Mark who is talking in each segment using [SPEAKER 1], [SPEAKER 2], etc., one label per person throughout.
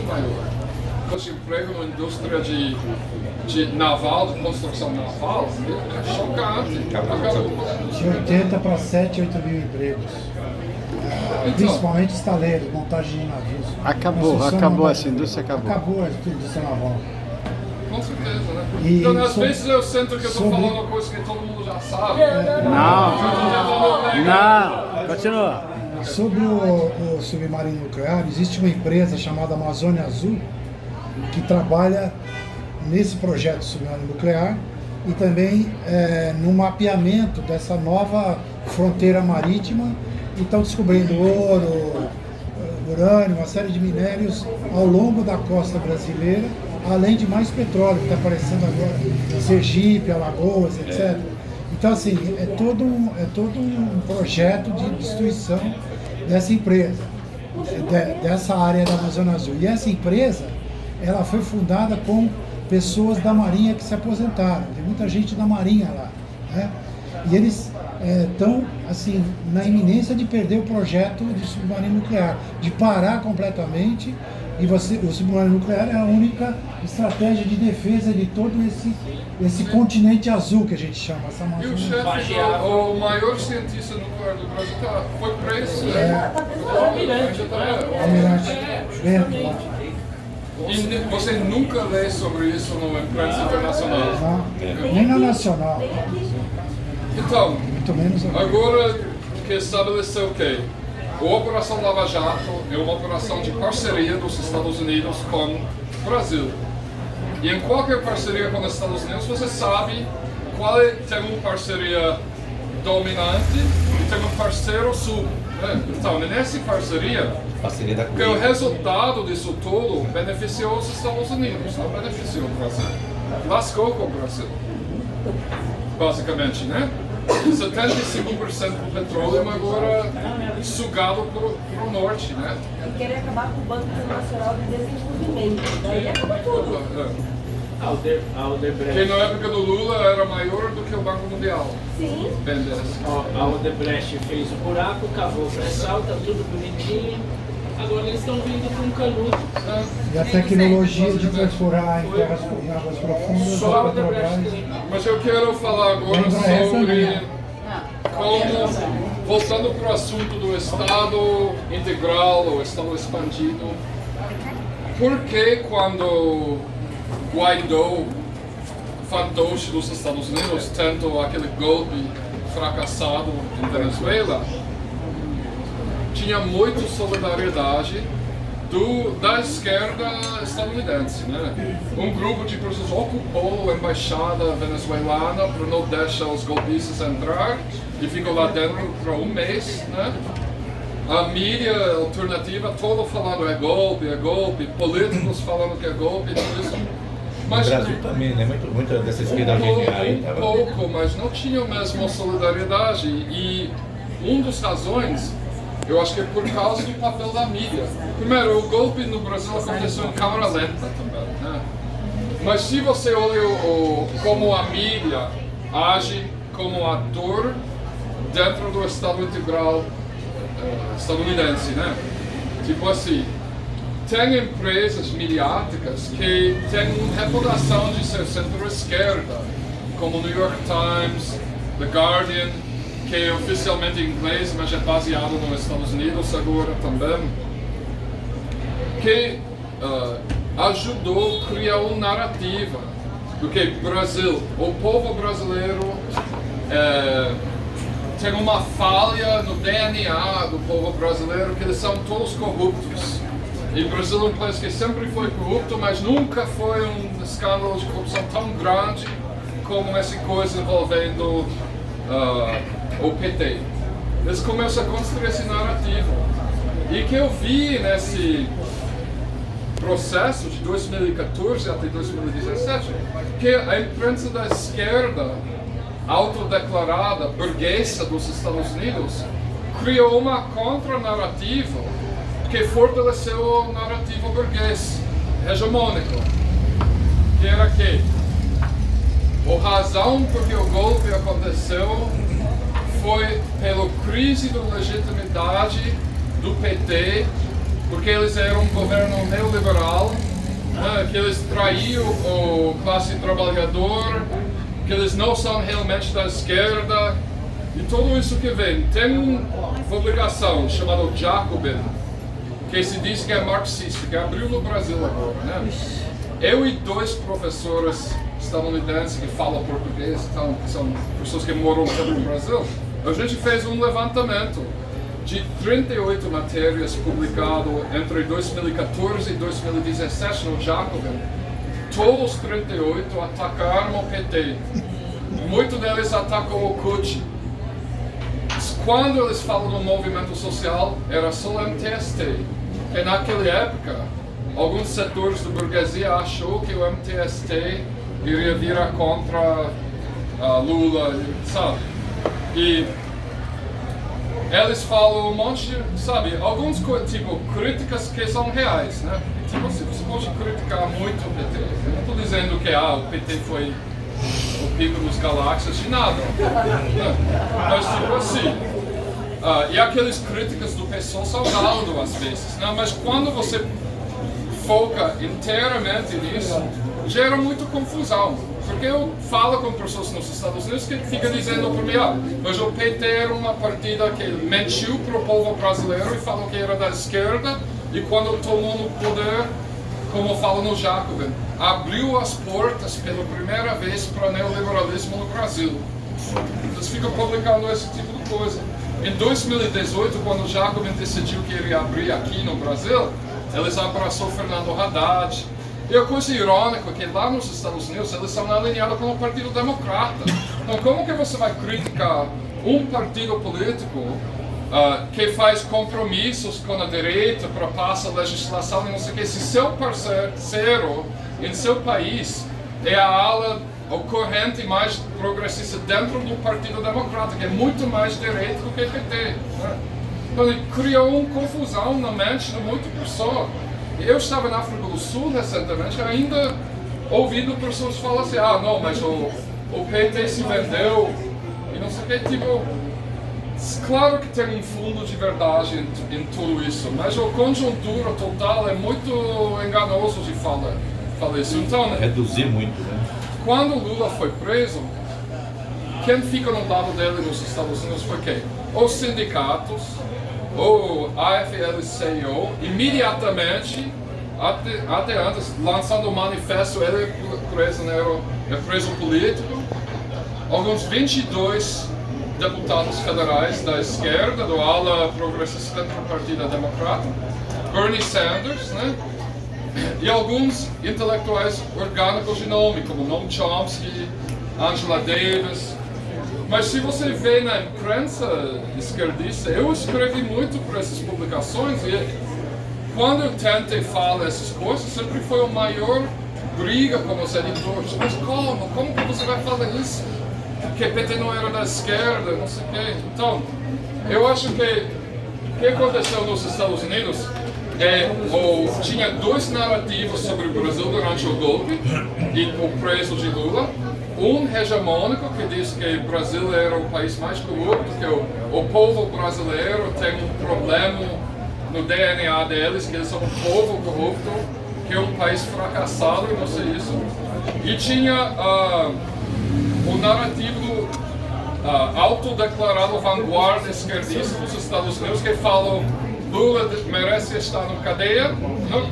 [SPEAKER 1] maior. Os empregos na indústria de naval, de construção naval, é chocante.
[SPEAKER 2] De 80 para 7, 8 mil empregos.
[SPEAKER 1] Então,
[SPEAKER 2] Principalmente estaleiros, montagem de navios.
[SPEAKER 3] Acabou essa indústria, acabou.
[SPEAKER 2] Acabou a indústria naval.
[SPEAKER 1] com certeza, né?
[SPEAKER 2] E
[SPEAKER 1] então, às vezes eu sinto que eu estou falando uma coisa que todo mundo já sabe.
[SPEAKER 3] Não, continua.
[SPEAKER 2] Sobre o submarino nuclear, existe uma empresa chamada Amazônia Azul que trabalha nesse projeto submarino nuclear e também no mapeamento dessa nova fronteira marítima, e estão descobrindo ouro, urânio, uma série de minérios ao longo da costa brasileira, além de mais petróleo que está aparecendo agora, Sergipe, Alagoas, etc. Então, assim, é todo um projeto de destruição dessa empresa, dessa área da Amazônia Azul. E essa empresa, ela foi fundada com pessoas da Marinha que se aposentaram. Tem muita gente da Marinha lá, né? E eles estão, assim, na iminência de perder o projeto de submarino nuclear, de parar completamente. E o submarino nuclear é a única estratégia de defesa de todo esse continente azul que a gente chama. Essa
[SPEAKER 1] E o
[SPEAKER 2] Amazônia.
[SPEAKER 1] chefe, o maior cientista nuclear do Brasil foi preso.
[SPEAKER 2] Almirante Bento lá.
[SPEAKER 1] E você nunca lê sobre isso na imprensa internacional.
[SPEAKER 2] Não, nem na nacional.
[SPEAKER 1] Então,
[SPEAKER 2] Muito menos
[SPEAKER 1] agora que estabeleceu que a Operação Lava Jato é uma operação de parceria dos Estados Unidos com o Brasil. E em qualquer parceria com os Estados Unidos, você sabe qual tem uma parceria dominante e tem um parceiro sub. Né? Então, nessa parceria, que o resultado disso tudo beneficiou os Estados Unidos, não beneficiou o Brasil. Lascou com o Brasil, basicamente, né? 75% do petróleo agora sugado para o norte, né?
[SPEAKER 4] E querer acabar com o Banco Internacional de Desenvolvimento. Daí acaba tudo.
[SPEAKER 5] A Odebrecht.
[SPEAKER 1] Que na época do Lula era maior do que o Banco Mundial.
[SPEAKER 4] Sim.
[SPEAKER 5] A Odebrecht fez o buraco, cavou o pré-sal, tá tudo bonitinho. Agora eles estão vindo com um canudo.
[SPEAKER 2] E a tecnologia de perfurar em águas profundas
[SPEAKER 5] Só
[SPEAKER 2] da
[SPEAKER 5] a Odebrecht
[SPEAKER 2] Petrobras.
[SPEAKER 5] tem.
[SPEAKER 1] Mas eu quero falar agora
[SPEAKER 2] Lembra essa,
[SPEAKER 1] sobre
[SPEAKER 2] né?
[SPEAKER 1] como, voltando para o assunto do Estado integral, o Estado expandido, por que quando Guaidó, fantoche dos Estados Unidos, tentou aquele golpe fracassado em Venezuela, tinha muita solidariedade da esquerda estadunidense, né? Um grupo de pessoas ocupou a embaixada venezuelana para não deixar os golpistas entrar e ficou lá dentro por um mês, né? A mídia alternativa toda falando é golpe, políticos falando que é golpe, tudo isso. Mas
[SPEAKER 6] No Brasil também, né? Muita dessa esquerda argentina aí
[SPEAKER 1] um pouco, mas não tinha mesmo a solidariedade. E uma das razões, eu acho que é por causa do papel da mídia. Primeiro, o golpe no Brasil aconteceu em câmera lenta também, né? Mas se você olha como a mídia age como ator dentro do Estado integral estadunidense, né? Tipo assim, tem empresas midiáticas que têm uma reputação de ser centro-esquerda, como o New York Times, The Guardian, que é oficialmente em inglês, mas é baseado nos Estados Unidos agora também, que ajudou a criar uma narrativa do que Brasil, o povo brasileiro tem uma falha no DNA do povo brasileiro, que eles são todos corruptos. E o Brasil é um país que sempre foi corrupto, mas nunca foi um escândalo de corrupção tão grande como essa coisa envolvendo o PT. Eles começam a construir esse narrativo. E que eu vi nesse processo de 2014 até 2017, que a imprensa da esquerda, autodeclarada burguesa dos Estados Unidos, criou uma contra-narrativa que fortaleceu o narrativo burguês, hegemônico, que era que a razão por que o golpe aconteceu foi pela crise de legitimidade do PT, porque eles eram um governo neoliberal que eles traíam o classe trabalhador, que eles não são realmente da esquerda, e tudo isso que vem. Tem uma publicação chamada Jacobin, que se diz que é marxista, que abriu no Brasil agora, né? Eu e 2 professores estadunidenses que falam português, então, que são pessoas que moram no Brasil, a gente fez um levantamento de 38 matérias publicadas entre 2014 e 2017 no Jacobin. Todos os 38 atacaram o PT. Muitos deles atacam o CUT. Quando eles falam do movimento social, era só o MTST. Que naquela época, alguns setores da burguesia achou que o MTST iria virar contra Lula, sabe? E eles falam um monte de, sabe, algumas tipo, críticas que são reais, né? Tipo, você pode criticar muito o PT. Eu não estou dizendo que o PT foi o pico dos galáxias de nada. Mas tipo assim, e aquelas críticas do PSOL são válidas às vezes, né? Mas quando você foca inteiramente nisso, gera muita confusão. Porque eu falo com pessoas nos Estados Unidos que ficam dizendo para mim, mas o PT era uma partida que mentiu para o povo brasileiro e falou que era da esquerda, e quando tomou no poder, como fala no Jacobin, abriu as portas pela primeira vez para o neoliberalismo no Brasil. Eles ficam publicando esse tipo de coisa. Em 2018, quando o Jacobin decidiu que iria abrir aqui no Brasil, eles abraçou Fernando Haddad. E a coisa irônica é que lá nos Estados Unidos eles são alinhados com o Partido Democrata. Então como que você vai criticar um partido político que faz compromissos com a direita para passar legislação e não sei o que, se seu parceiro em seu país é a ala ou corrente mais progressista dentro do Partido Democrata, que é muito mais direito do que o PT. Né? Então ele criou uma confusão na mente de muita pessoa. Eu estava na África do Sul recentemente, ainda ouvindo pessoas falar assim, não, mas o PT se vendeu e não sei o que, tipo, claro que tem um fundo de verdade em tudo isso, mas a conjuntura total é muito enganoso de falar isso. Então,
[SPEAKER 6] Reduzir muito, né?
[SPEAKER 1] quando Lula foi preso, quem fica no lado dele nos Estados Unidos foi quem? Os sindicatos, o AFL-CIO, imediatamente, até antes, lançando o manifesto, ele é preso político. Alguns 22 deputados federais da esquerda, do ala progressista dentro do Partido Democrata, Bernie Sanders, né? E alguns intelectuais orgânicos de nome, como Noam Chomsky, Angela Davis. Mas se você vê na imprensa esquerdista, eu escrevi muito para essas publicações e quando eu tentei falar essas coisas, sempre foi a maior briga com os editores. Mas como que você vai falar isso? Que PT não era da esquerda, não sei o quê. Então, eu acho que o que aconteceu nos Estados Unidos tinha 2 narrativas sobre o Brasil durante o golpe e o preço de Lula. Um hegemônico que diz que o Brasil era o país mais corrupto, que o povo brasileiro tem um problema no DNA deles, que eles são um povo corrupto, que é um país fracassado e não sei isso. E tinha o narrativo autodeclarado vanguarda esquerdista dos Estados Unidos, que falam Lula merece estar na cadeia.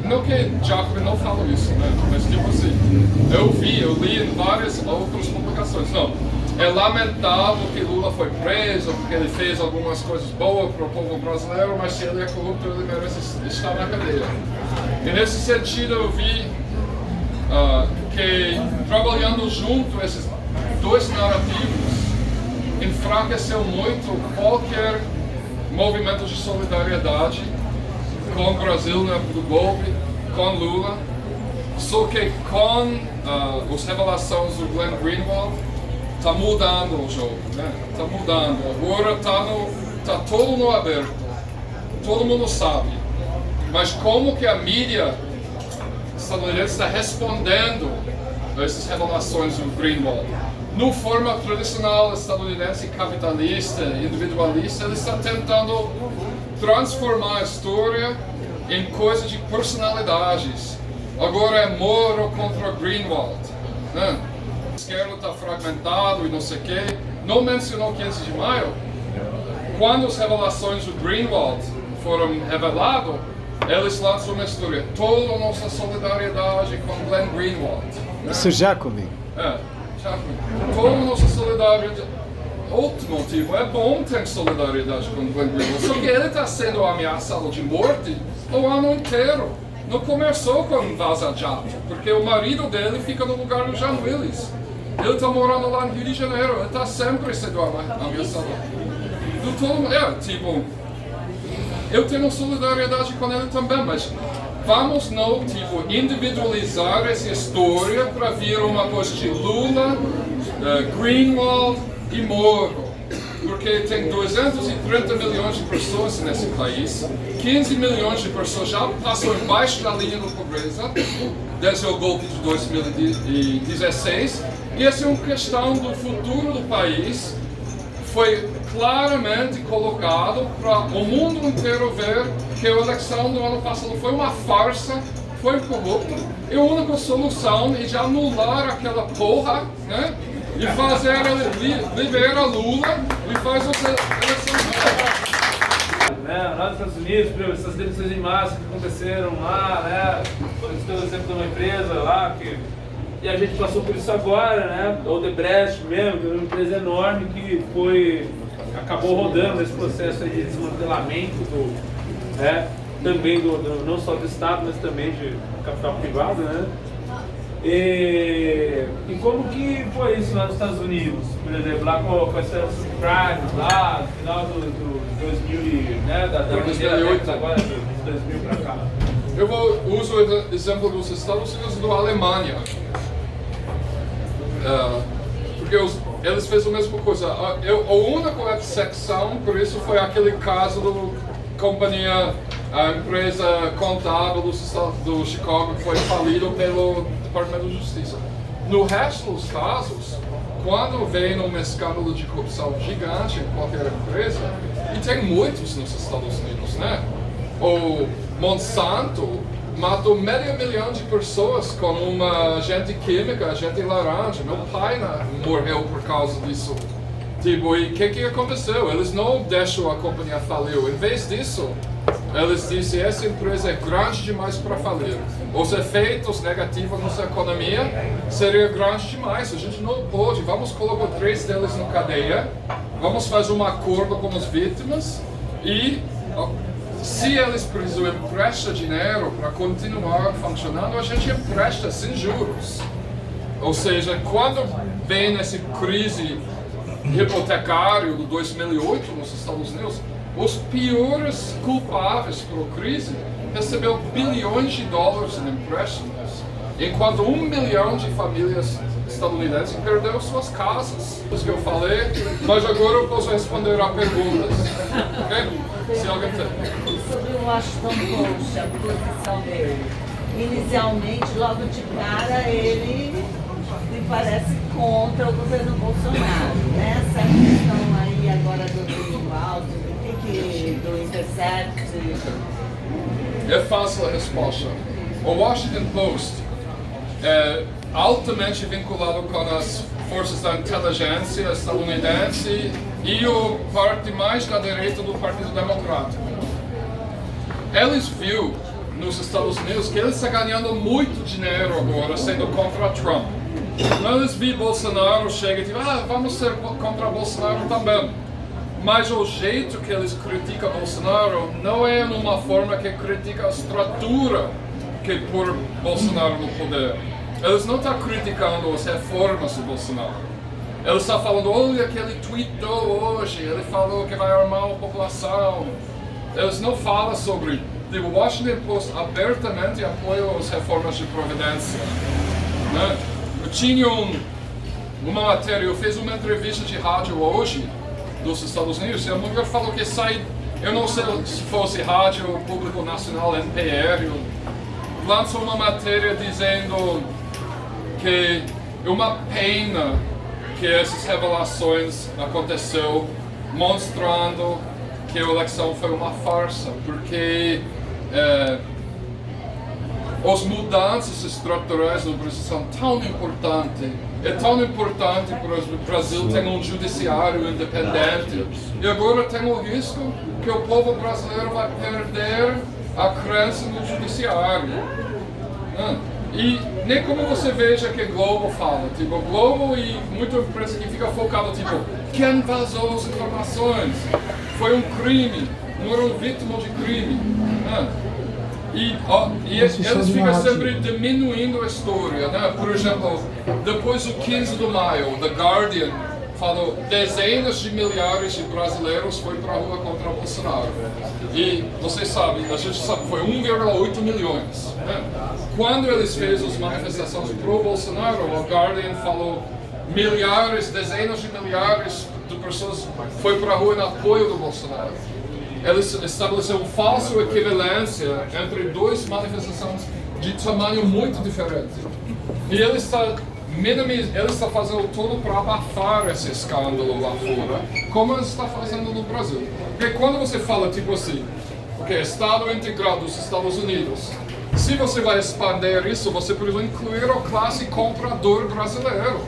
[SPEAKER 1] Não que Jacobin não fala isso, né? Mas tipo assim, eu li em várias outras publicações. Não, é lamentável que Lula foi preso, porque ele fez algumas coisas boas para o povo brasileiro, mas se ele é corrupto, ele merece estar na cadeia. E nesse sentido eu vi que trabalhando junto esses 2 narrativos enfraqueceu muito qualquer movimento de solidariedade com o Brasil na época do golpe, com Lula. Só que com as revelações do Glenn Greenwald, está mudando o jogo, né? Está mudando. Agora está todo no aberto. Todo mundo sabe. Mas como que a mídia estadunidense está respondendo a essas revelações do Greenwald? No forma tradicional estadunidense, capitalista, individualista, ele está tentando transformar a história em coisa de personalidades. Agora é Moro contra Greenwald, né? A esquerda está fragmentado e não sei o quê. Não mencionou 15 de maio. Quando as revelações do Greenwald foram reveladas, eles lançam uma história. Toda a nossa solidariedade com Glenn Greenwald. Né?
[SPEAKER 3] Isso Jacobin.
[SPEAKER 1] Jacobin. Toda a nossa solidariedade. Outro motivo, é bom ter solidariedade com Glenn Greenwald. Só que ele está sendo ameaçado de morte o ano inteiro. Não começou com vaza-jato, porque o marido dele fica no lugar do Jean Willis. Ele está morando lá no Rio de Janeiro, ele está sempre sendo ameaçado. Tipo, eu tenho solidariedade com ele também, mas vamos não, tipo, individualizar essa história para vir uma coisa de Lula, Greenwald e Moro. Porque tem 230 milhões de pessoas nesse país, 15 milhões de pessoas já passam embaixo da linha da pobreza desde o golpe de 2016. E essa é uma questão do futuro do país. Foi claramente colocado para o mundo inteiro ver que a eleição do ano passado foi uma farsa, foi corrupta. E a única solução é de anular aquela porra, né? E fazer libera Lula e faz as eleições.
[SPEAKER 7] Lá nos Estados Unidos, essas demissões em massa que aconteceram lá, né? Estou exemplo de uma empresa lá e a gente passou por isso agora, né? A Odebrecht mesmo, que é uma empresa enorme que acabou rodando nesse processo aí de desmantelamento também não só do Estado, mas também de capital privado, né? E como que foi isso lá nos Estados Unidos, por exemplo, lá com essa subprimes lá, no final do 2000, né, da
[SPEAKER 1] 2008
[SPEAKER 7] agora, de 2000 para cá?
[SPEAKER 1] Eu uso o exemplo dos Estados Unidos e da Alemanha. Porque eles fez a mesma coisa. A única exceção por isso foi aquele caso a empresa contábil do Chicago que foi falido pelo Departamento de Justiça. No resto dos casos, quando vem um escândalo de corrupção gigante em qualquer empresa, e tem muitos nos Estados Unidos, né? O Monsanto matou meio milhão de pessoas com uma agente química, agente laranja. Meu pai morreu por causa disso. Tipo, e o que aconteceu? Eles não deixam a companhia falir. Em vez disso, eles dizem que essa empresa é grande demais para falir. Os efeitos negativos na nossa economia seriam grandes demais. A gente não pode. Vamos colocar 3 deles na cadeia. Vamos fazer um acordo com as vítimas. E se eles precisam emprestar dinheiro para continuar funcionando, a gente empresta sem juros. Ou seja, quando vem essa crise hipotecária de 2008 nos Estados Unidos, os piores culpáveis pela crise receberam bilhões de dólares em empréstimos, enquanto 1 milhão de famílias estadunidenses perderam suas casas. Isso que eu falei, mas agora eu posso responder a perguntas. Okay? Se alguém tem.
[SPEAKER 4] Sobre o Washington Post, a posição dele. Inicialmente, logo de cara, ele me parece contra o governo Bolsonaro. Essa questão aí agora do Greenwald, do Intercept.
[SPEAKER 1] É fácil a resposta. O Washington Post é altamente vinculado com as forças da inteligência estadunidense e o parte mais da direita do Partido Democrático. Eles viram nos Estados Unidos que eles estão ganhando muito dinheiro agora sendo contra Trump. Então eles viram Bolsonaro chega e dizem, vamos ser contra Bolsonaro também. Mas o jeito que eles criticam Bolsonaro não é numa forma que critica a estrutura que por Bolsonaro no poder. Eles não estão criticando as reformas do Bolsonaro. Eles estão falando, olha que ele tweetou hoje, ele falou que vai armar a população. Eles não falam sobre... O Washington Post abertamente apoia as reformas de Providência. Né? Eu tinha uma matéria, eu fiz uma entrevista de rádio hoje, dos Estados Unidos, e a mulher falou que eu não sei se fosse Rádio Público Nacional, NPR, lançou uma matéria dizendo que é uma pena que essas revelações aconteceu, mostrando que a eleição foi uma farsa, porque as mudanças estruturais no Brasil são tão importantes. É tão importante para o Brasil ter um judiciário independente. E agora tem o risco que o povo brasileiro vai perder a crença no judiciário. E nem como você veja que Globo fala, tipo, Globo e muita imprensa que fica focada, tipo, quem vazou as informações? Foi um crime, foram vítimas de crime. E eles ficam sempre diminuindo a história, né? Por exemplo, depois do 15 de maio, The Guardian falou dezenas de milhares de brasileiros foram para a rua contra Bolsonaro. E vocês sabem, a gente sabe, foi 1,8 milhões. Né? Quando eles fizeram as manifestações pro Bolsonaro, o Guardian falou milhares, dezenas de milhares de pessoas foram para a rua em apoio do Bolsonaro. Eles estabeleceram uma falsa equivalência entre duas manifestações de tamanho muito diferente. E ele está fazendo tudo para abafar esse escândalo lá fora, como ele está fazendo no Brasil. Porque quando você fala tipo assim, Estado integrado dos Estados Unidos, se você vai expandir isso, você precisa incluir a classe comprador brasileiro.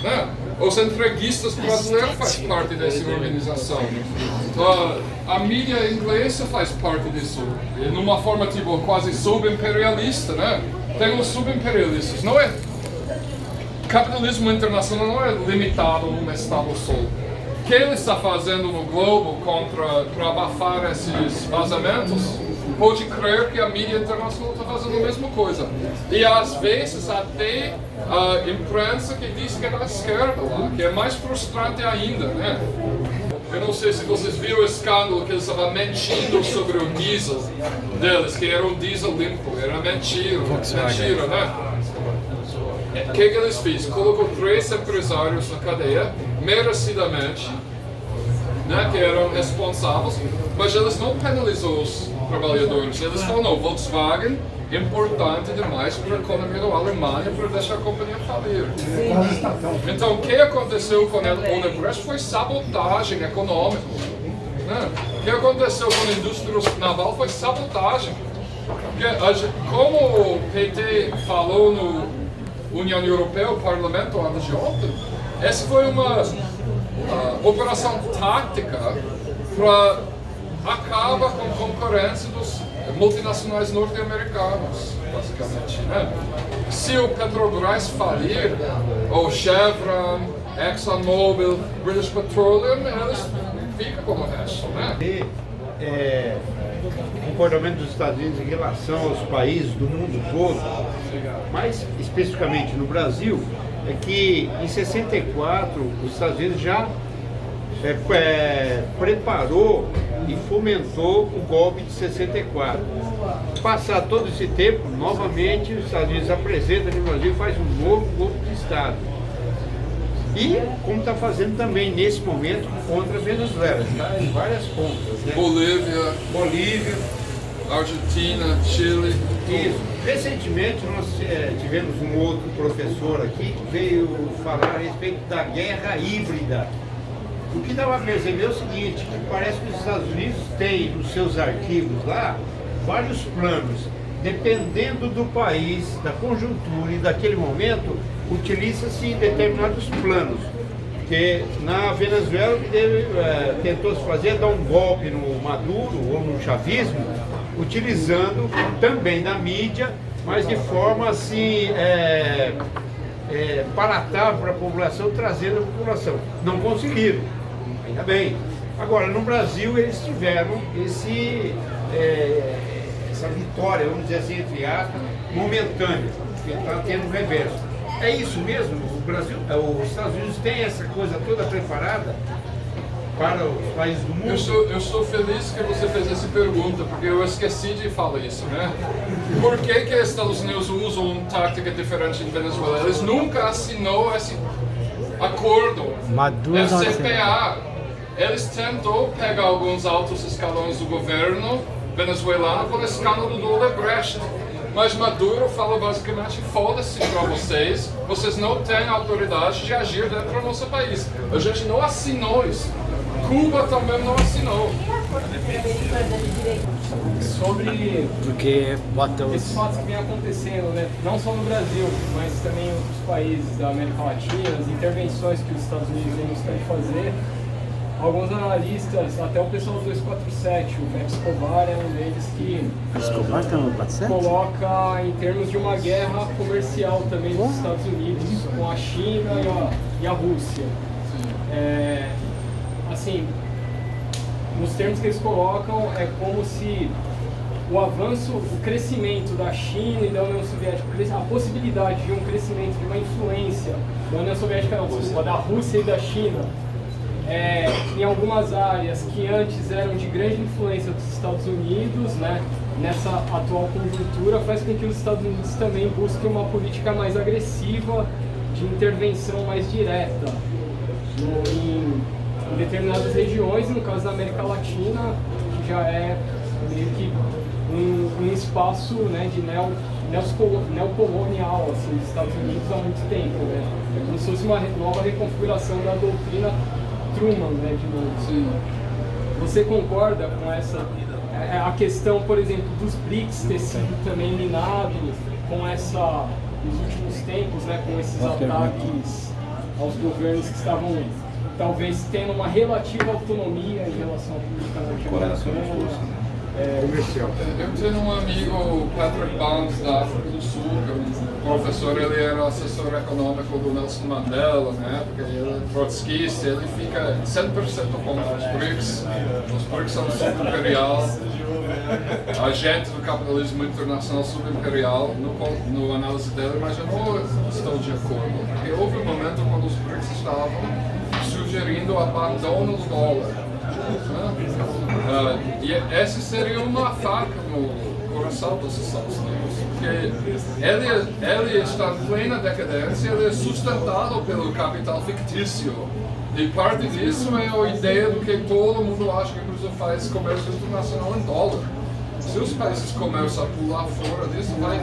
[SPEAKER 1] Né? Os entreguistas brasileiros fazem parte dessa organização. A mídia inglesa faz parte disso, numa forma tipo quase subimperialista, né? Tem os subimperialistas, não é? Capitalismo internacional não é limitado num estado só. O que ele está fazendo no globo para abafar esses vazamentos? Pode crer que a mídia internacional está fazendo a mesma coisa. E às vezes até a imprensa que diz que é da esquerda lá, que é mais frustrante ainda, né? Eu não sei se vocês viram o escândalo que eles estavam mentindo sobre o diesel deles, que era um diesel limpo, era mentira, né? O que eles fizeram? Colocou 3 empresários na cadeia, merecidamente, né, que eram responsáveis, mas eles não penalizaram os trabalhadores. Eles falaram, não, Volkswagen é importante demais para a economia da Alemanha para deixar a companhia falir. Então, o que aconteceu com o Odebrecht foi sabotagem econômica. Né? O que aconteceu com a indústria naval foi sabotagem. Porque, como o PT falou no União Europeia, o Parlamento, antes de ontem, essa foi uma operação tática para acabar com a concorrência dos multinacionais norte-americanos, basicamente. Né? Se o Petrobras falir, ou Chevron, ExxonMobil, British Petroleum, eles ficam como o resto. Né?
[SPEAKER 8] O comportamento dos Estados Unidos em relação aos países do mundo todo, mais especificamente no Brasil, é que em 64 os Estados Unidos já preparou e fomentou o golpe de 64. Passado todo esse tempo, novamente os Estados Unidos apresentam no Brasil e faz um novo golpe de Estado. E como está fazendo também nesse momento contra a Venezuela, está em várias pontas. Né?
[SPEAKER 1] Bolívia, Argentina, Chile.
[SPEAKER 8] Isso. Recentemente nós tivemos um outro professor aqui que veio falar a respeito da guerra híbrida. O que dá para perceber é o seguinte, que parece que os Estados Unidos têm nos seus arquivos lá vários planos. Dependendo do país, da conjuntura e daquele momento, utiliza-se determinados planos. Que na Venezuela tentou se fazer dar um golpe no Maduro ou no chavismo, utilizando também da mídia, mas de forma assim palatável para a população, trazendo a população. Não conseguiram, ainda bem. Agora, no Brasil, eles tiveram essa vitória, vamos dizer assim, entre aspas, momentânea, que está tendo reverso. É isso mesmo? Os Estados Unidos têm essa coisa toda preparada para os países do mundo?
[SPEAKER 1] Eu estou feliz que você fez essa pergunta, porque eu esqueci de falar isso, né? Por que os Estados Unidos usam uma tática diferente em Venezuela? Eles nunca assinou esse acordo, CPA. Eles tentou pegar alguns altos escalões do governo venezuelano com o escândalo do Odebrecht. Mas Maduro falou basicamente, foda-se para vocês não têm autoridade de agir dentro do nosso país. A gente não assinou isso. Cuba também não assinou.
[SPEAKER 5] Sobre
[SPEAKER 3] Porque bota
[SPEAKER 5] esses
[SPEAKER 3] os...
[SPEAKER 5] fatos que vem acontecendo, né? Não só no Brasil, mas também em outros países da América Latina, as intervenções que os Estados Unidos vêm buscando fazer. Alguns analistas, até o pessoal do 247, o Max Escobar é um deles que
[SPEAKER 3] Escobar tá no 47?
[SPEAKER 5] coloca em termos de uma guerra comercial também dos Estados Unidos com a China e a Rússia. Assim, nos termos que eles colocam, é como se o avanço, o crescimento da China e da União Soviética, a possibilidade de um crescimento, de uma influência da União Soviética, não, desculpa, da Rússia e da China, em algumas áreas que antes eram de grande influência dos Estados Unidos, né, nessa atual conjuntura, faz com que os Estados Unidos também busquem uma política mais agressiva, de intervenção mais direta em determinadas regiões, e no caso da América Latina, que já é meio que um espaço, né, de neocolonial assim, dos Estados Unidos há muito tempo. Né? É como se fosse uma nova reconfiguração da doutrina Truman, né, de novo.
[SPEAKER 1] Sim.
[SPEAKER 5] Você concorda com essa a questão, por exemplo, dos BRICS ter sido também minado com essa, nos últimos tempos, né, com esses ataques aos governos que estavam talvez tendo uma relativa autonomia em relação à política norte-americana?
[SPEAKER 1] Eu tenho um amigo, Patrick Barnes, da África do Sul, que é um professor, ele era assessor econômico do Nelson Mandela, né? Porque ele é trotskista, ele fica 100% contra os BRICS. Os BRICS são subimperial, agente do capitalismo internacional subimperial, no análise dele, mas eu não estou de acordo. Porque houve um momento quando os BRICS estavam sugerindo o abandono do dólar. E essa seria uma faca no coração dos Estados Unidos, porque ele está em plena decadência, ele é sustentado pelo capital fictício. E parte disso é a ideia de que todo mundo acha que o Brasil faz comércio internacional em dólar. Se os países começam a pular fora disso, vai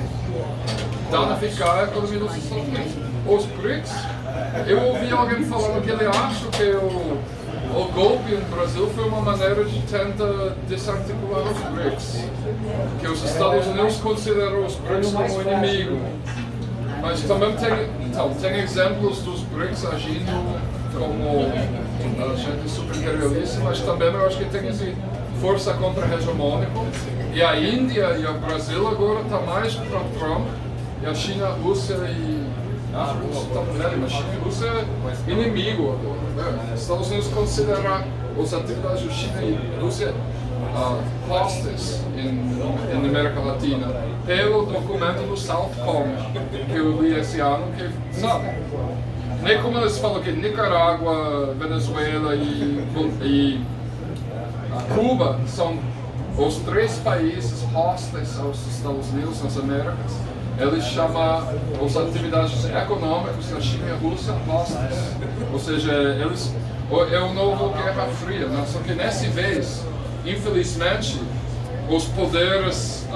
[SPEAKER 1] danificar a economia dos Estados Unidos. Os BRICS, eu ouvi alguém falando que ele acha que o golpe no Brasil foi uma maneira de tentar desarticular os BRICS, que os Estados Unidos consideram os BRICS como inimigo. Mas também tem exemplos dos BRICS agindo como agentes superiorialistas, mas também eu acho que tem essa força contra-hegemônica. E a Índia e o Brasil agora estão mais para Trump, e a China, a Rússia e a Rússia também, mas a China e a Rússia é inimigo agora. Os Estados Unidos consideram as atividades da China e Rússia hostes na América Latina, pelo documento do Southcom, que eu li esse ano, que sabe, nem como eles falam que Nicarágua, Venezuela e Cuba são os 3 países hostes aos Estados Unidos nas Américas. Eles chamam as atividades econômicas da China e a Rússia hostes. Ou seja, é o novo Guerra Fria, né? Só que nessa vez, infelizmente, os poderes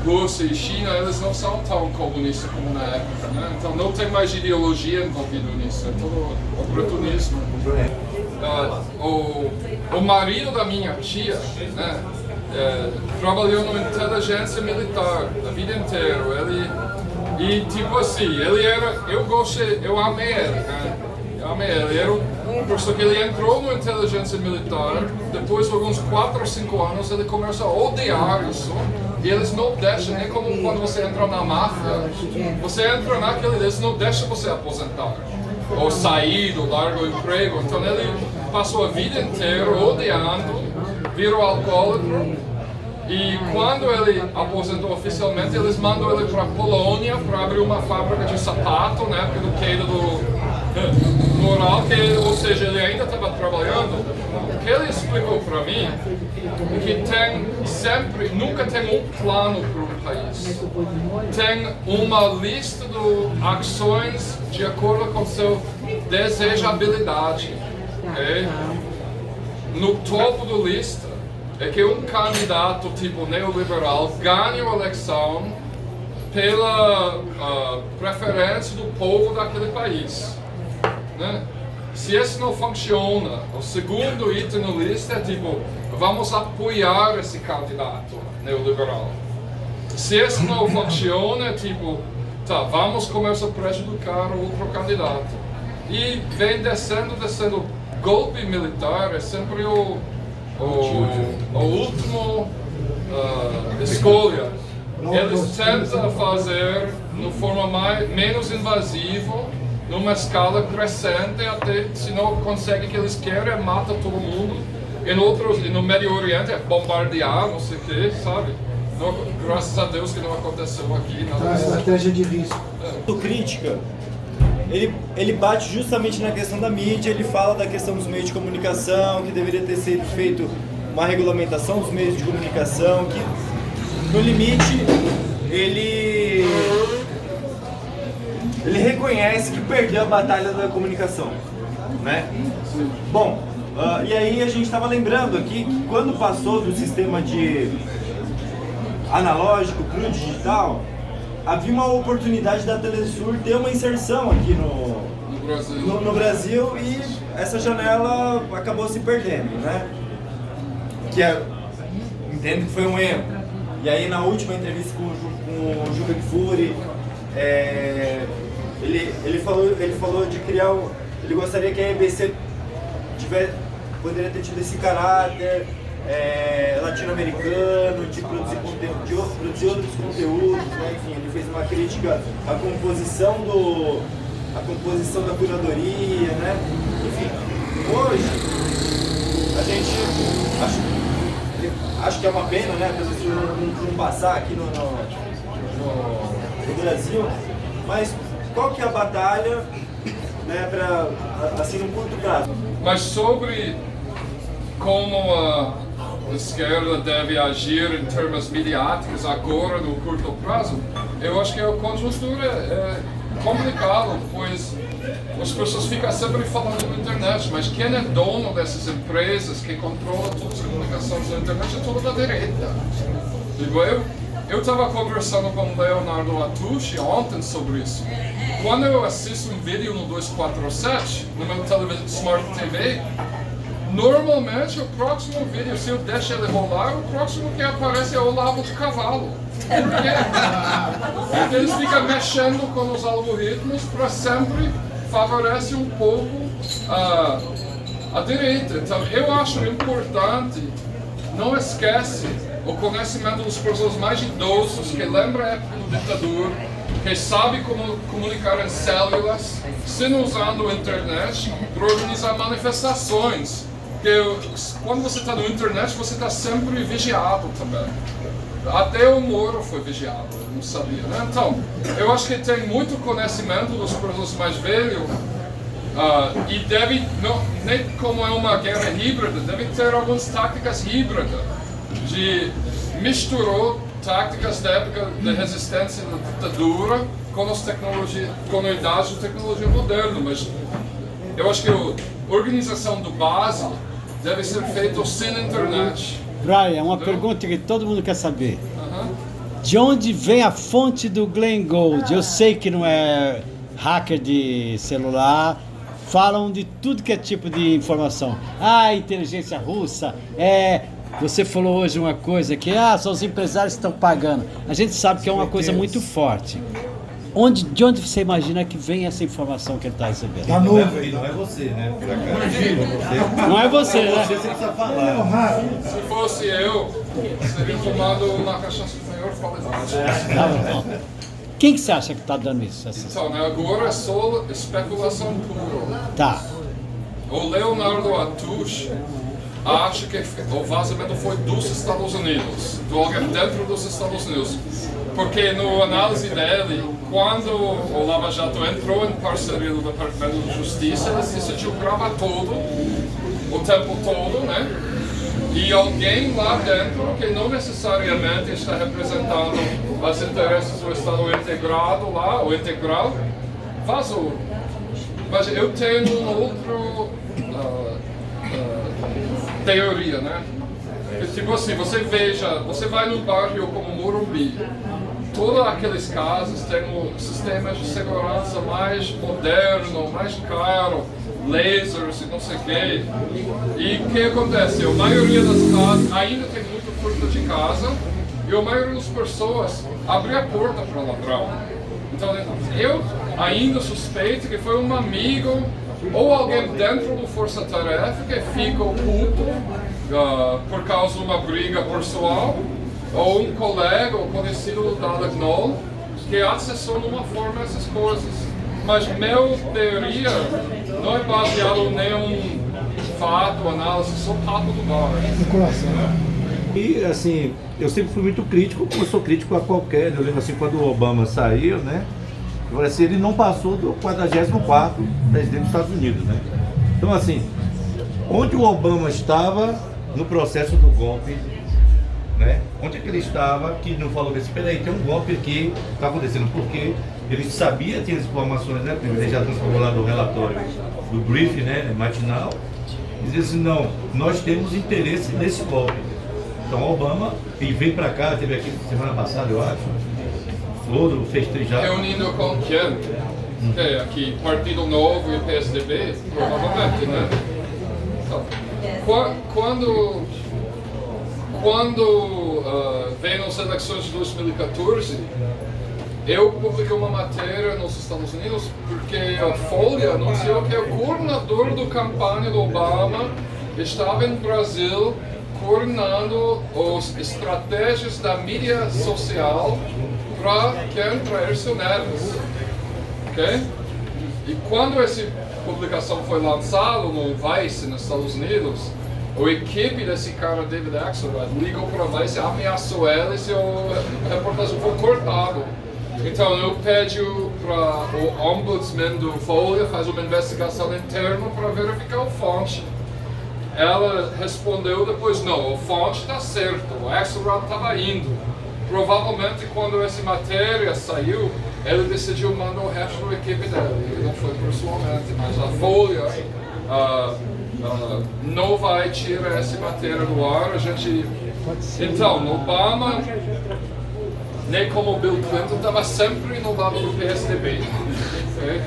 [SPEAKER 1] Rússia e China, eles não são tão comunistas como na época, né? Então não tem mais ideologia envolvida nisso, é todo oportunismo. O marido da minha tia, né, trabalhou na inteligência militar a vida inteira. E tipo assim, ele era, eu amei ele, né? Eu amei ele. Só que ele entrou na inteligência militar, depois de alguns 4 ou 5 anos ele começou a odiar isso. E eles não deixam, nem como quando você entra na máfia, você entra naquele, eles não deixam você aposentar, ou sair, ou largar o emprego. Então ele passou a vida inteira odiando, virou alcoólico, e quando ele aposentou oficialmente, eles mandam ele para a Polônia para abrir uma fábrica de sapato, né, porque do queda do moral, ou seja, ele ainda estava trabalhando. O que ele explicou para mim é que nunca tem um plano para um país. Tem uma lista de ações de acordo com sua desejabilidade. Okay? No topo da lista é que um candidato tipo neoliberal ganha a eleição pela preferência do povo daquele país. Né? Se esse não funciona, o segundo item na lista é tipo, vamos apoiar esse candidato neoliberal. Se esse não funciona, é tipo, tá, vamos começar a prejudicar o outro candidato. E vem descendo. Golpe militar é sempre o último escolha. Eles tentam fazer de forma menos invasiva, numa escala crescente, até se não consegue o que eles querem, mata todo mundo. E no Médio Oriente é bombardear, não sei o que, sabe? Não, graças a Deus que não aconteceu aqui.
[SPEAKER 2] A estratégia de risco.
[SPEAKER 9] Crítica, ele bate justamente na questão da mídia, ele fala da questão dos meios de comunicação, que deveria ter sido feito uma regulamentação dos meios de comunicação, que no limite ele reconhece que perdeu a batalha da comunicação, né? Bom, e aí a gente estava lembrando aqui que quando passou do sistema de analógico para o digital, havia uma oportunidade da Telesur ter uma inserção aqui no Brasil e essa janela acabou se perdendo, né? Entendo que foi um erro. E aí na última entrevista com o Juca Kfouri, ele falou de criar ele gostaria que a EBC poderia ter tido esse caráter latino-americano, de produzir outros conteúdos, né? Enfim, ele fez uma crítica à composição da curadoria, né? Enfim, hoje a gente acho que é uma pena, né? A pessoa não passar aqui no Brasil, mas qual que é a batalha, né, para assim no curto prazo?
[SPEAKER 1] Mas sobre como a esquerda deve agir em termos midiáticos agora no curto prazo, eu acho que a conjuntura é complicada, pois as pessoas ficam sempre falando na internet, mas quem é dono dessas empresas que controla todas as comunicações na internet é toda da direita. Eu estava conversando com o Leonardo Atushi ontem sobre isso. Quando eu assisto um vídeo no 247, no meu televisão Smart TV, normalmente o próximo vídeo, se eu deixo ele rolar, o próximo que aparece é o Olavo de Cavalo. Porque eles ficam mexendo com os algoritmos para sempre favorecer um pouco a direita. Então eu acho importante, não esquece o conhecimento dos pessoas mais idosos, que lembram a época do ditador, que sabem como comunicar em células, sem usando a internet, para organizar manifestações. Porque quando você está na internet, você está sempre vigiado também. Até o Moro foi vigiado, eu não sabia, né? Então, eu acho que tem muito conhecimento dos pessoas mais velhos e deve, nem como é uma guerra híbrida, deve ter algumas táticas híbridas de misturar táticas da época da resistência da ditadura com a idade da tecnologia moderna, mas eu acho que a organização do base deve ser feita sem internet.
[SPEAKER 3] Brian, uma pergunta que todo mundo quer saber. De onde vem a fonte do Glenn Gould? Eu sei que não é hacker de celular, falam de tudo que é tipo de informação. Inteligência russa, você falou hoje uma coisa que só os empresários estão pagando. A gente sabe que é uma coisa muito forte. De onde você imagina que vem essa informação que ele está recebendo?
[SPEAKER 2] Da nuvem.
[SPEAKER 6] Não é você, né? Por acaso.
[SPEAKER 3] Não é você, né?
[SPEAKER 6] Você precisa falar.
[SPEAKER 1] Se fosse eu, teria tomado uma cachaça de maior qualidade.
[SPEAKER 3] Tá bom. Quem que você acha que está dando isso?
[SPEAKER 1] Então, né, agora é só especulação pura.
[SPEAKER 3] Tá.
[SPEAKER 1] O Leonardo Atush acha que o vazamento foi dos Estados Unidos, do alguém dentro dos Estados Unidos. Porque no análise dele, quando o Lava Jato entrou em parceria do Departamento de Justiça, eles decidiram gravar tudo, o tempo todo, né? E alguém lá dentro, que não necessariamente está representando os interesses do Estado integrado lá, ou integral, vazou. Mas eu tenho uma outra teoria, né? Tipo assim, você vai num bairro como Morumbi, todas aquelas casas têm um sistema de segurança mais moderno, mais caro, lasers e não sei o quê. E o que acontece? A maioria das casas ainda tem muita furto de casa e a maioria das pessoas abre a porta para ladrão. Então eu ainda suspeito que foi um amigo ou alguém dentro do Força Tarefa que ficou puto por causa de uma briga pessoal, ou um colega ou conhecido da Legnol que acessou de uma forma essas coisas. Mas minha teoria não é baseada em nenhum fato, análise, só papo do bar.
[SPEAKER 6] E assim, eu sempre fui muito crítico, como eu sou crítico a qualquer, eu lembro assim, quando o Obama saiu, né? Assim, ele não passou do 44º presidente dos Estados Unidos, né? Então assim, onde o Obama estava no processo do golpe, né? Onde é que ele estava, que não falou assim, peraí, tem um golpe aqui, está acontecendo, porque ele sabia, tinha as informações, né? Ele já transformou lá no relatório do briefing, né? Matinal, e dizia assim, não, nós temos interesse nesse golpe. Então Obama, e veio para cá, teve aqui semana passada, eu acho, todo festejado.
[SPEAKER 1] Reunindo com quem? Aqui, Partido Novo e PSDB, provavelmente, né? Então, quando veio as eleições de 2014, eu publiquei uma matéria nos Estados Unidos porque a Folha anunciou que o coordenador da campanha do Obama estava no Brasil coordenando as estratégias da mídia social para atrair acionistas, ok? E quando essa publicação foi lançada no Vice, nos Estados Unidos, a equipe desse cara, David Axelrod, ligou para a Vice, ameaçou eles e a reportagem foi cortada. Então eu pedi para o ombudsman do Folha fazer uma investigação interna para verificar a fonte. Ela respondeu depois, não, a fonte está certa, o Axelrod estava indo. Provavelmente quando essa matéria saiu, ele decidiu mandar o resto da equipe dele. Ele não foi pessoalmente, mas a Folha não vai tirar essa matéria do ar. A gente... Então, no Obama, nem como o Bill Clinton, estava sempre no lado do PSDB. Okay?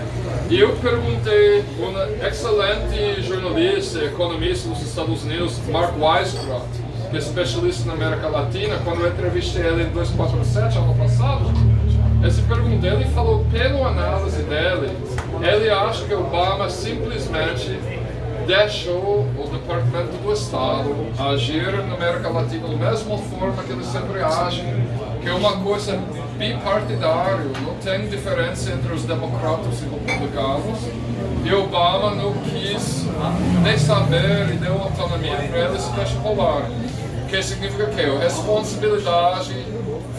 [SPEAKER 1] E eu perguntei a um excelente jornalista, economista dos Estados Unidos, Mark Weisbrot, que é especialista na América Latina, quando eu entrevistei ele em 247, ano passado, essa pergunta dele falou, pela análise dele, ele acha que Obama simplesmente deixou o Departamento do Estado agir na América Latina da mesma forma que ele sempre age, que é uma coisa bipartidária, não tem diferença entre os democratas e republicanos, e Obama não quis nem saber e deu autonomia para eles se deixar rolar. Que significa que a responsabilidade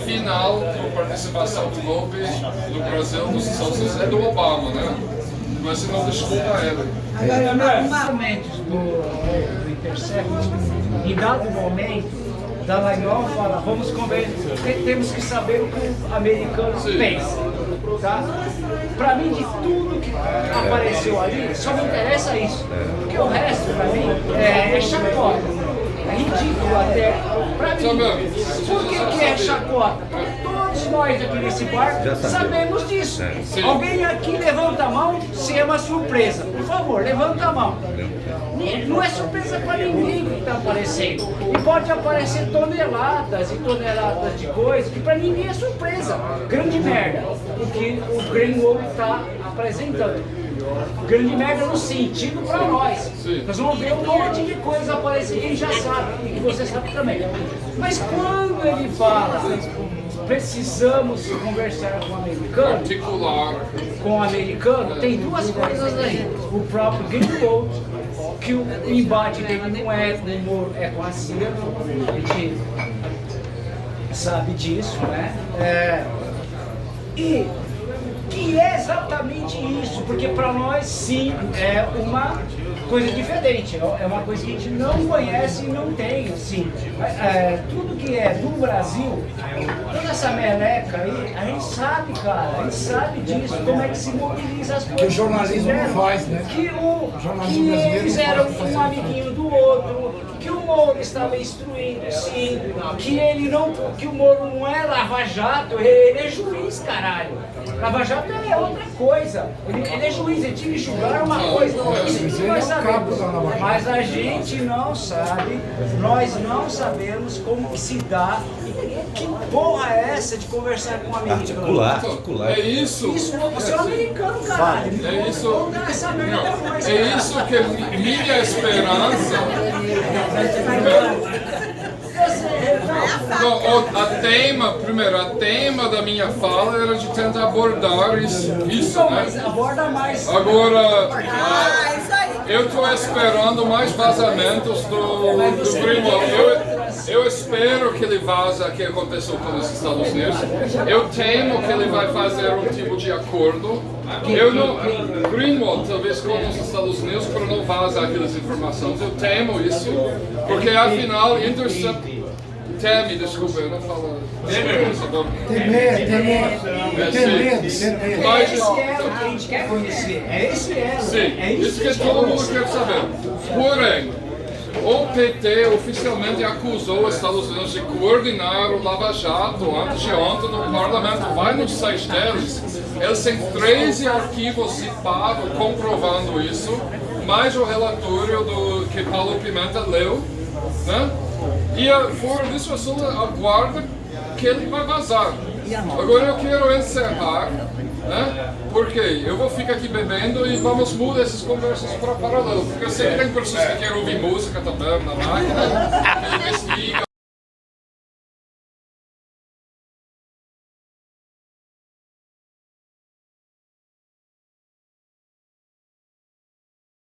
[SPEAKER 1] final por participação do golpe no Brasil dos Estados Unidos é do Obama, né? Mas se não desculpa ele.
[SPEAKER 10] Agora, nos momentos do Intercept, em dado momento, Dallagnol fala, vamos conversar, temos que saber o que o americano pensa. Tá? Para mim, de tudo que apareceu ali, só me interessa isso. Porque o resto, para mim, é chacota. É ridículo até para mim. Por que é chacota? Porque todos nós aqui nesse bar sabemos disso. Alguém aqui levanta a mão se é uma surpresa. Por favor, levanta a mão. Não é surpresa para ninguém que está aparecendo. E pode aparecer toneladas e toneladas de coisas que para ninguém é surpresa. Grande merda o que o Greenwald está apresentando. Grande merda no sentido para nós. Nós vamos ver um monte de coisas aparecer que a gente já sabe e que você sabe também. Mas quando ele fala, precisamos conversar com o americano, com o americano, tem duas coisas aí. O próprio Greenwald, que o embate dele não é com humor, é com a CIA, a gente sabe disso, né? E que é exatamente isso, porque para nós sim é uma coisa diferente, é uma coisa que a gente não conhece e não tem, assim. Tudo que é do Brasil, toda essa meleca aí, a gente sabe, cara, a gente sabe disso, como é que se mobiliza as coisas.
[SPEAKER 2] Que o jornalismo não faz, né?
[SPEAKER 10] Que eles eram um amiguinho do outro, que um Moro estava instruindo, sim, que ele não, que o Moro não é lava-jato, ele é juiz, caralho. Lava-jato é outra coisa. Ele é juiz, ele tinha que julgar uma coisa. Isso que nós sabemos. Mas a gente não sabe, nós não sabemos como que se dá. Que porra é essa de conversar com um americano?
[SPEAKER 6] Articular.
[SPEAKER 1] É isso.
[SPEAKER 10] Você é um americano, caralho.
[SPEAKER 1] É isso.
[SPEAKER 10] Não dá essa merda depois,
[SPEAKER 1] É isso que minha esperança. A tema da minha fala era de tentar abordar isso,
[SPEAKER 10] Não,
[SPEAKER 1] né?
[SPEAKER 10] mas aborda mais.
[SPEAKER 1] Agora, eu estou esperando mais vazamentos do Greenwald. Eu espero que ele vaza o que aconteceu com os Estados Unidos. Eu temo que ele vai fazer um tipo de acordo. Eu não, Greenwald, talvez com os Estados Unidos, para não vazar aquelas informações. Eu temo isso, porque afinal, Teme, desculpa, eu não falo.
[SPEAKER 2] Temer.
[SPEAKER 1] Mas,
[SPEAKER 10] Esse é o que a gente quer conhecer. É esse elo.
[SPEAKER 1] sim,
[SPEAKER 10] É
[SPEAKER 1] isso que todo mundo quer saber. Porém, o PT oficialmente acusou os Estados Unidos de coordenar o Lava Jato antes de ontem no parlamento. Vai no site deles, eles têm 13 arquivos zipados comprovando isso, mais o relatório que Paulo Pimenta leu, né? E fora disso, eu só aguardo que ele vai vazar. Agora eu quero encerrar, né? Porque eu vou ficar aqui bebendo e vamos mudar essas conversas para paralelo. Porque eu sei que tem pessoas que querem ouvir música também na máquina, que investiga.